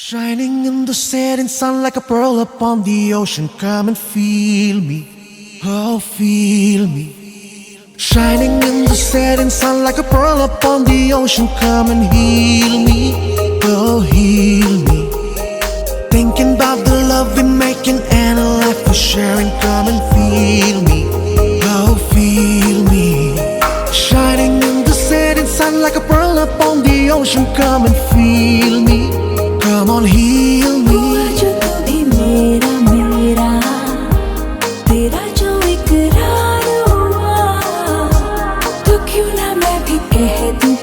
Shining in the setting sun like a pearl upon the ocean. Come and feel me, oh feel me. Shining in the setting sun like a pearl upon the ocean. Come and heal me, oh heal me. Thinking about the love we're making and a life we're sharing. Come and feel me, oh feel me. Shining in the setting sun like a pearl upon the ocean. Come and feel me, come on heal me. आज तू भी मेरा मेरा तेरा जो इकरार हुआ तो क्यों ना मैं भी कह दूं